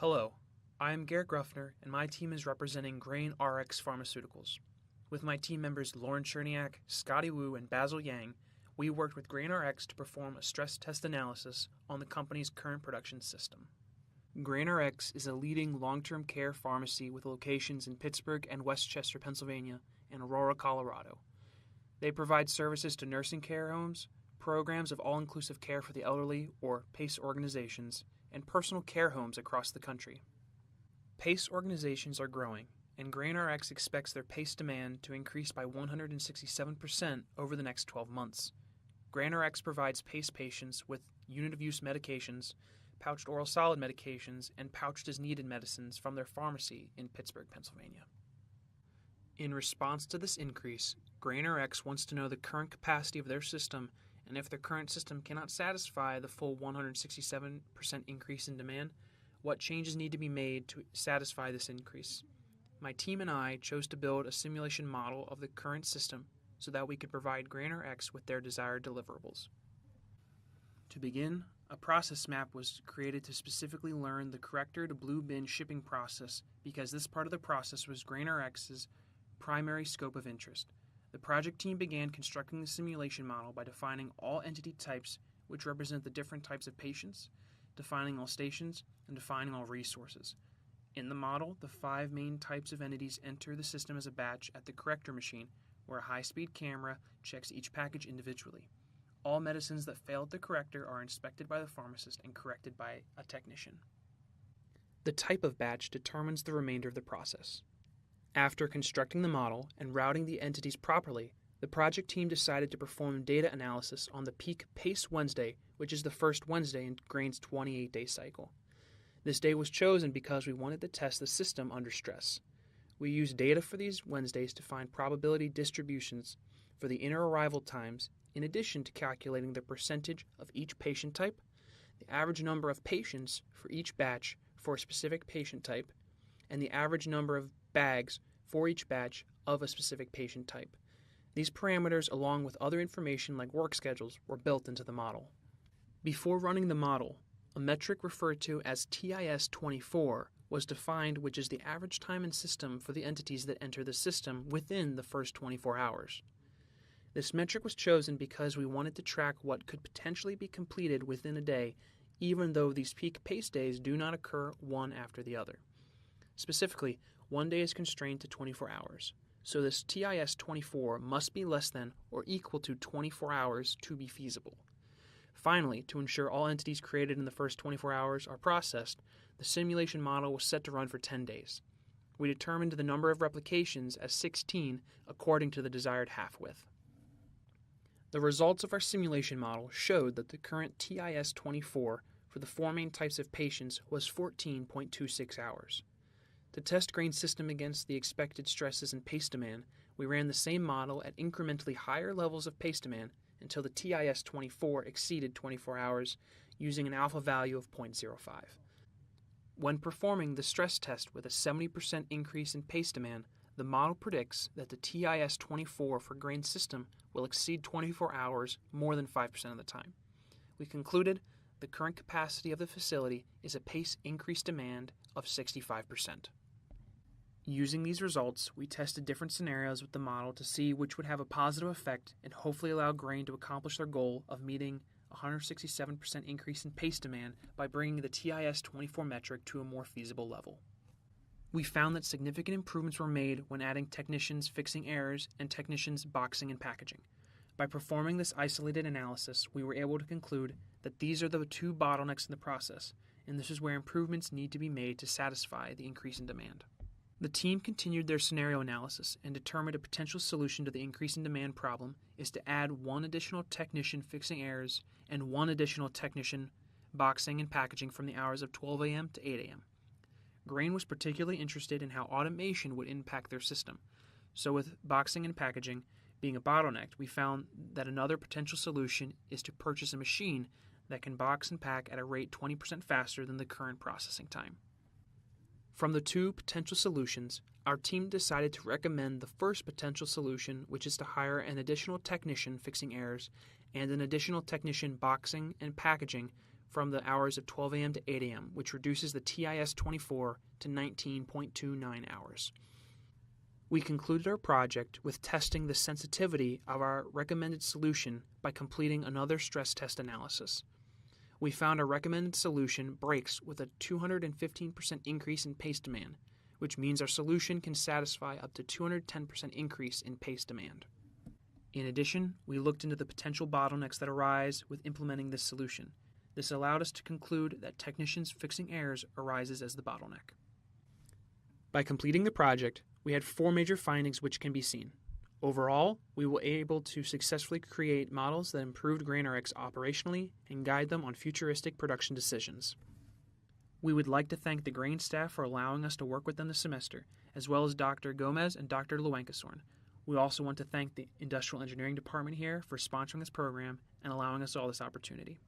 Hello, I am Garrett Ruffner, and my team is representing Grane RX Pharmaceuticals. With my team members Lauren Czerniak, Scotty Wu, and Basil Yang, we worked with Grane RX to perform a stress test analysis on the company's current production system. Grane RX is a leading long-term care pharmacy with locations in Pittsburgh and Westchester, Pennsylvania, and Aurora, Colorado. They provide services to nursing care homes, programs of all-inclusive care for the elderly, or PACE organizations, and personal care homes across the country. PACE organizations are growing, and Grane RX expects their PACE demand to increase by 167% over the next 12 months. Grane RX provides PACE patients with unit-of-use medications, pouched oral solid medications, and pouched-as-needed medicines from their pharmacy in Pittsburgh, Pennsylvania. In response to this increase, Grane RX wants to know the current capacity of their system, and if their current system cannot satisfy the full 167% increase in demand, what changes need to be made to satisfy this increase. My team and I chose to build a simulation model of the current system so that we could provide Grane RX with their desired deliverables. To begin, a process map was created to specifically learn the corrector to blue bin shipping process because this part of the process was Grane RX's primary scope of interest. The project team began constructing the simulation model by defining all entity types, which represent the different types of patients, defining all stations, and defining all resources. In the model, the 5 main types of entities enter the system as a batch at the corrector machine, where a high-speed camera checks each package individually. All medicines that fail at the corrector are inspected by the pharmacist and corrected by a technician. The type of batch determines the remainder of the process. After constructing the model and routing the entities properly, the project team decided to perform data analysis on the peak PACE Wednesday, which is the first Wednesday in Grane's 28-day cycle. This day was chosen because we wanted to test the system under stress. We used data for these Wednesdays to find probability distributions for the inner arrival times, in addition to calculating the percentage of each patient type, the average number of patients for each batch for a specific patient type, and the average number of bags for each batch of a specific patient type. These parameters, along with other information like work schedules, were built into the model. Before running the model, a metric referred to as TIS-24 was defined, which is the average time in system for the entities that enter the system within the first 24 hours. This metric was chosen because we wanted to track what could potentially be completed within a day, even though these peak PACE days do not occur one after the other. Specifically, one day is constrained to 24 hours, so this TIS-24 must be less than or equal to 24 hours to be feasible. Finally, to ensure all entities created in the first 24 hours are processed, the simulation model was set to run for 10 days. We determined the number of replications as 16 according to the desired half-width. The results of our simulation model showed that the current TIS-24 for the 4 main types of patients was 14.26 hours. To test Grane's system against the expected stresses in PACE demand, we ran the same model at incrementally higher levels of PACE demand until the TIS-24 exceeded 24 hours using an alpha value of 0.05. When performing the stress test with a 70% increase in PACE demand, the model predicts that the TIS-24 for Grane's system will exceed 24 hours more than 5% of the time. We concluded the current capacity of the facility is a PACE increased demand of 65%. Using these results, we tested different scenarios with the model to see which would have a positive effect and hopefully allow Grane to accomplish their goal of meeting a 167% increase in PACE demand by bringing the TIS-24 metric to a more feasible level. We found that significant improvements were made when adding technicians fixing errors and technicians boxing and packaging. By performing this isolated analysis, we were able to conclude that these are the 2 bottlenecks in the process, and this is where improvements need to be made to satisfy the increase in demand. The team continued their scenario analysis and determined a potential solution to the increase in demand problem is to add 1 additional technician fixing errors and 1 additional technician boxing and packaging from the hours of 12 a.m. to 8 a.m. Grane was particularly interested in how automation would impact their system, so with boxing and packaging being a bottleneck, we found that another potential solution is to purchase a machine that can box and pack at a rate 20% faster than the current processing time. From the 2 potential solutions, our team decided to recommend the first potential solution, which is to hire an additional technician fixing errors and an additional technician boxing and packaging from the hours of 12 a.m. to 8 a.m., which reduces the TIS-24 to 19.29 hours. We concluded our project with testing the sensitivity of our recommended solution by completing another stress test analysis. We found our recommended solution breaks with a 215% increase in paste demand, which means our solution can satisfy up to 210% increase in paste demand. In addition, we looked into the potential bottlenecks that arise with implementing this solution. This allowed us to conclude that technicians fixing errors arises as the bottleneck. By completing the project, we had 4 major findings which can be seen. Overall, we were able to successfully create models that improved GraneRx operationally and guide them on futuristic production decisions. We would like to thank the Grane staff for allowing us to work with them this semester, as well as Dr. Gomez and Dr. Lewenkesorn. We also want to thank the Industrial Engineering Department here for sponsoring this program and allowing us all this opportunity.